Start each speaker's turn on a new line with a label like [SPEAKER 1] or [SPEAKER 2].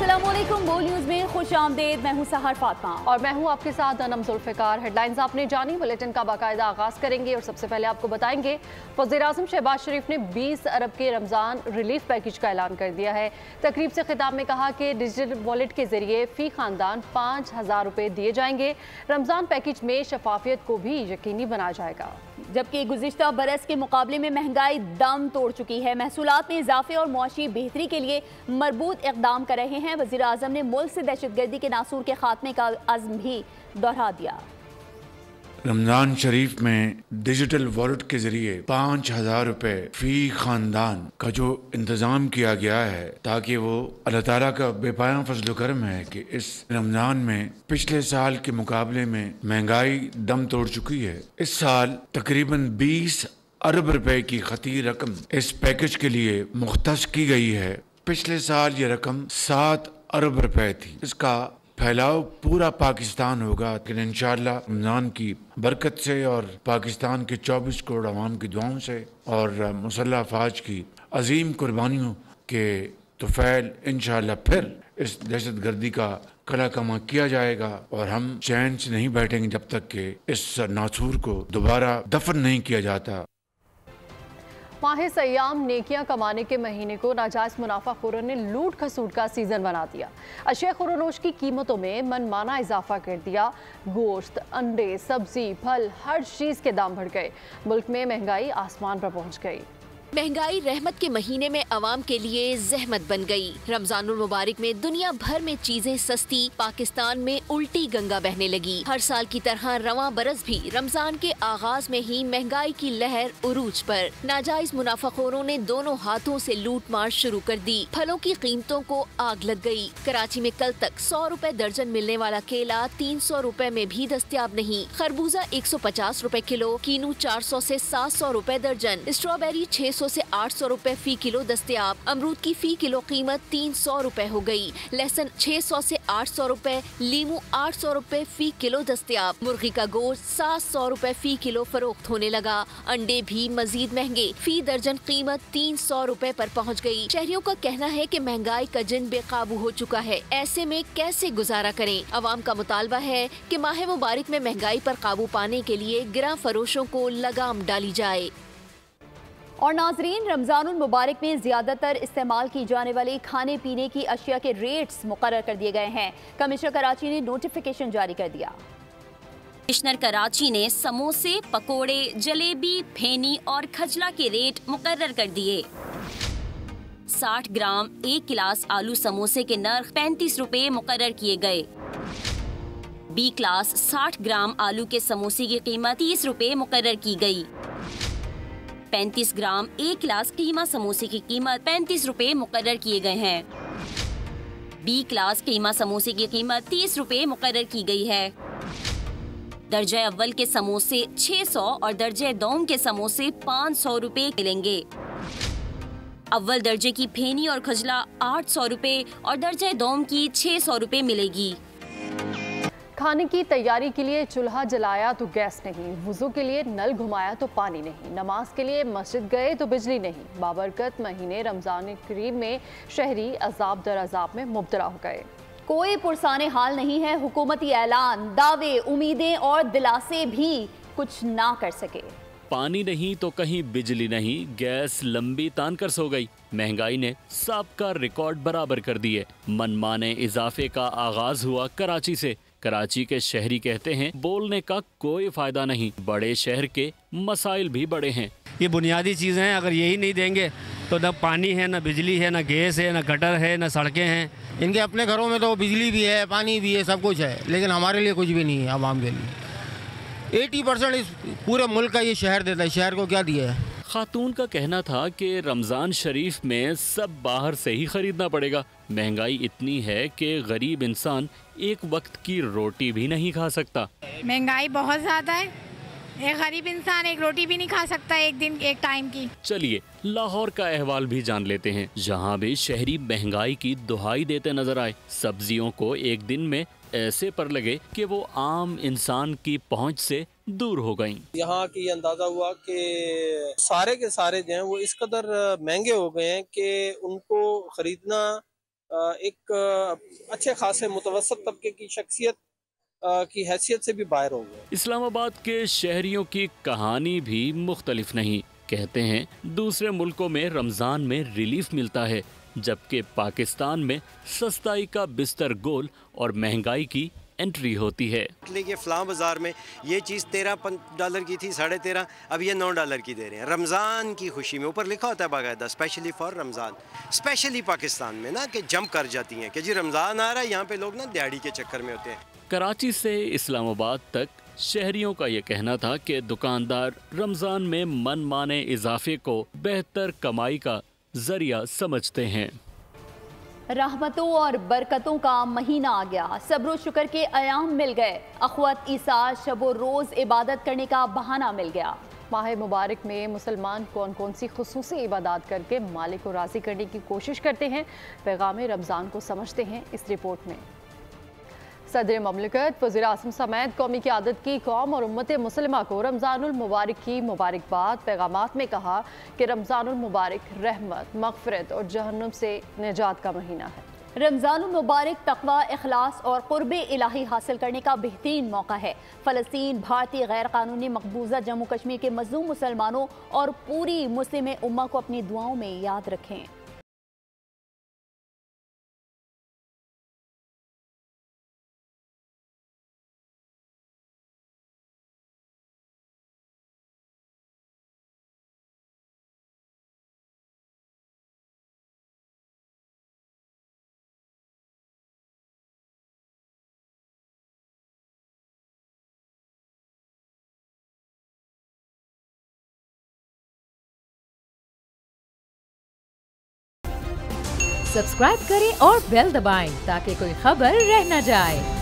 [SPEAKER 1] अस्सलामुअलैकुम, बोल न्यूज़ में खुश आमदेद। मैं हूँ सहर फातिमा
[SPEAKER 2] और मैं हूँ आपके साथ अनम जुल्फ़िकार। हेडलाइंस आपने जानी, बुलेटिन का बाकायदा आगाज़ करेंगे और सबसे पहले आपको बताएंगे वज़ीर-ए-आज़म शहबाज शरीफ ने 20 अरब के रमज़ान रिलीफ पैकेज का ऐलान कर दिया है। तकरीब से खिताब में कहा कि डिजिटल वॉलेट के जरिए फ़ी ख़ानदान 5,000 रुपये दिए जाएंगे। रमज़ान पैकेज में शफाफियत को भी यकीनी बनाया जाएगा।
[SPEAKER 1] जबकि गुज़िश्ता बरस के मुकाबले में महंगाई दम तोड़ चुकी है। महसूलात में इजाफे और मुआशी बेहतरी के लिए मरबूत इक़दाम कर रहे हैं। वज़ीर-ए-आज़म ने मुल्क से दहशतगर्दी के नासूर के खात्मे का अज़्म भी दोहरा दिया।
[SPEAKER 3] रमज़ान शरीफ में डिजिटल वॉलेट के जरिए 5,000 रुपये फी खानदान का जो इंतज़ाम किया गया है, ताकि वो अल्लाह ताला का बेपाया फजल करम है कि इस रमज़ान में पिछले साल के मुकाबले में महंगाई दम तोड़ चुकी है। इस साल तकरीबन 20 अरब रुपए की खती रकम इस पैकेज के लिए मुख्तस की गई है। पिछले साल ये रकम 7 अरब रुपए थी। इसका फैलाव पूरा पाकिस्तान होगा, लेकिन इंशाअल्लाह रमज़ान की बरकत से और पाकिस्तान के 24 करोड़ अवाम की दुआओं से और मुसल्लह अफवाज की अजीम कुर्बानियों के तुफैल इंशाअल्लाह फिर इस दहशत गर्दी का कला कमा किया जाएगा और हम चैन से नहीं बैठेंगे जब तक कि इस नासूर को दोबारा दफन नहीं किया जाता।
[SPEAKER 2] माह सयाम नेकियां कमाने के महीने को नाजायज मुनाफाखोरों ने लूट खसूट का सीजन बना दिया। अशिया खुरोनोश की कीमतों में मनमाना इजाफा कर दिया। गोश्त, अंडे, सब्जी, फल, हर चीज के दाम बढ़ गए। मुल्क में महंगाई आसमान पर पहुंच गई।
[SPEAKER 4] महंगाई रहमत के महीने में अवाम के लिए जहमत बन गई। रमजानुल मुबारक में दुनिया भर में चीजें सस्ती, पाकिस्तान में उल्टी गंगा बहने लगी। हर साल की तरह रवां बरस भी रमजान के आगाज में ही महंगाई की लहर उरूज पर। नाजायज मुनाफाखोरों ने दोनों हाथों से लूट मार शुरू कर दी। फलों की कीमतों को आग लग गई। कराची में कल तक 100 रुपए दर्जन मिलने वाला केला 300 रुपए में भी दस्तयाब नहीं। खरबूजा 150 रुपए किलो, कीनू 400 से 700 रुपए दर्जन, स्ट्रॉबेरी 600 से 800 रुपए फी किलो दस्तयाब। अमरूद की फी किलो कीमत 300 रुपए हो गई। लहसुन 600 से 800 रुपए, लीमू 800 रुपए फी किलो दस्तयाब। मुर्गी का गोश्त 700 रुपए फी किलो फरोख्त होने लगा। अंडे भी मजीद महंगे, फी दर्जन कीमत 300 रुपए पर पहुंच गई। शहरियों का कहना है कि महंगाई का जिन बेकाबू हो चुका है, ऐसे में कैसे गुजारा करें। अवाम का मुतालबा है कि माह मुबारक में महंगाई पर काबू पाने के लिए गिरा फरोशों को लगाम डाली जाए।
[SPEAKER 1] और नाजरीन, रमजानुल मुबारक में ज्यादातर इस्तेमाल की जाने वाली खाने पीने की अशिया के रेट्स मुकर्रर कर दिए गए हैं। कमिश्नर कराची ने नोटिफिकेशन जारी कर दिया।
[SPEAKER 5] कमिश्नर कराची ने समोसे, पकोड़े, जलेबी, फेनी और खजला के रेट मुकर्रर कर दिए। 60 ग्राम 1 गिलास आलू समोसे के नर्ख 35 रुपए मुकर्रर किए गए। बी क्लास 60 ग्राम आलू के समोसे की कीमत 30 रुपए मुकर्रर की गई। 35 ग्राम 1 गिलास कीमा समोसे की कीमत 35 रुपए मुकर्रर किए गए हैं। बी क्लास कीमा समोसे की कीमत 30 रुपए मुकर्रर की गई है। दर्जे अव्वल के समोसे 600 और दर्जे दोम के समोसे 500 रुपए मिलेंगे। अव्वल दर्जे की फेनी और खजला 800 रुपए और दर्जे दोम की 600 रुपए मिलेगी।
[SPEAKER 2] खाने की तैयारी के लिए चूल्हा जलाया तो गैस नहीं, वुज़ू के लिए नल घुमाया तो पानी नहीं, नमाज के लिए मस्जिद गए तो बिजली नहीं। बाबरकत महीने रमजान करीम में शहरी अजाब दर अजाब में मुब्तला हो गए।
[SPEAKER 1] कोई पुरसाने हाल नहीं है। हुकूमती ऐलान, दावे, उम्मीदें और दिलासे भी कुछ ना कर सके।
[SPEAKER 6] पानी नहीं तो कहीं बिजली नहीं, गैस लंबी तान कर सो गई। महंगाई ने सबका रिकॉर्ड बराबर कर दिए। मनमाने इजाफे का आगाज हुआ कराची से। कराची के शहरी कहते हैं बोलने का कोई फायदा नहीं, बड़े शहर के मसाइल भी बड़े हैं।
[SPEAKER 7] ये बुनियादी चीज़ें हैं, अगर यही नहीं देंगे तो न पानी है, न बिजली है, न गैस है, न गटर है, न सड़कें हैं।
[SPEAKER 8] इनके अपने घरों में तो बिजली भी है, पानी भी है, सब कुछ है, लेकिन हमारे लिए कुछ भी नहीं है। आवाम के लिए 80% इस पूरे मुल्क का ये शहर देता है। शहर को क्या दिया है?
[SPEAKER 6] खातून का कहना था कि रमजान शरीफ में सब बाहर से ही खरीदना पड़ेगा। महंगाई इतनी है कि गरीब इंसान एक वक्त की रोटी भी नहीं खा सकता।
[SPEAKER 9] महंगाई बहुत ज्यादा है, एक गरीब इंसान एक रोटी भी नहीं खा सकता एक दिन, एक टाइम की।
[SPEAKER 6] चलिए लाहौर का अहवाल भी जान लेते हैं, जहाँ भी शहरी महंगाई की दुहाई देते नजर आए। सब्जियों को एक दिन में ऐसे पर लगे कि वो आम इंसान की पहुंच से दूर हो गईं।
[SPEAKER 10] यहाँ की अंदाजा हुआ कि सारे के सारे जो हैं वो इस कदर महंगे हो गए हैं कि उनको खरीदना एक अच्छे खासे मुतवसत तबके की शख्सियत की हैसियत से भी बाहर हो गए।
[SPEAKER 6] इस्लामाबाद के शहरियों की कहानी भी मुख्तलिफ नहीं। कहते हैं दूसरे मुल्कों में रमज़ान में रिलीफ मिलता है, जबकि पाकिस्तान में सस्ताई का बिस्तर गोल और महंगाई की एंट्री होती है।
[SPEAKER 11] के फलां बाजार में ये चीज़ $13 की थी, $13.5, अब ये $9 की दे रहे हैं। रमज़ान की खुशी में ऊपर लिखा होता है बाकायदा specially for Ramzan. Specially Pakistan में ना कि जंप कर जाती हैं कि जी रमज़ान आ रहा है, यहाँ पे लोग ना दिहाड़ी के चक्कर में होते हैं।
[SPEAKER 6] कराची से इस्लामाबाद तक शहरियों का ये कहना था कि दुकानदार रमज़ान में मनमाने इजाफे को बेहतर कमाई का जरिया समझते हैं।
[SPEAKER 1] रहमतों और बरकतों का महीना आ गया, सब्र और शुक्र के अयाम मिल गए, अखवत ईसा शबो रोज़ इबादत करने का बहाना मिल गया।
[SPEAKER 2] माह मुबारक में मुसलमान कौन कौन सी खुसूसी इबादत करके मालिक को राज़ी करने की कोशिश करते हैं, पैगाम रमज़ान को समझते हैं इस रिपोर्ट में। सदर ममलिकत वज़ीर आज़म समेत कौमी क़यादत की कौम और उम्मत मुसलिमा को रमज़ानुल मुबारक की मुबारकबाद। पैगामात में कहा कि रमज़ानुल मुबारक रहमत, मग़फ़िरत और जहन्नुम से निजात का महीना है।
[SPEAKER 1] रमज़ानुल मुबारक तक़वा, इखलास और क़ुर्बे इलाही हासिल करने का बेहतरीन मौका है। फ़लस्तीन, भारतीय गैर कानूनी मकबूजा जम्मू कश्मीर के मज़लूम मुसलमानों और पूरी मुस्लिम उम्मा को अपनी दुआओं में याद रखें।
[SPEAKER 12] सब्सक्राइब करें और बेल दबाएं ताकि कोई खबर रह न जाए।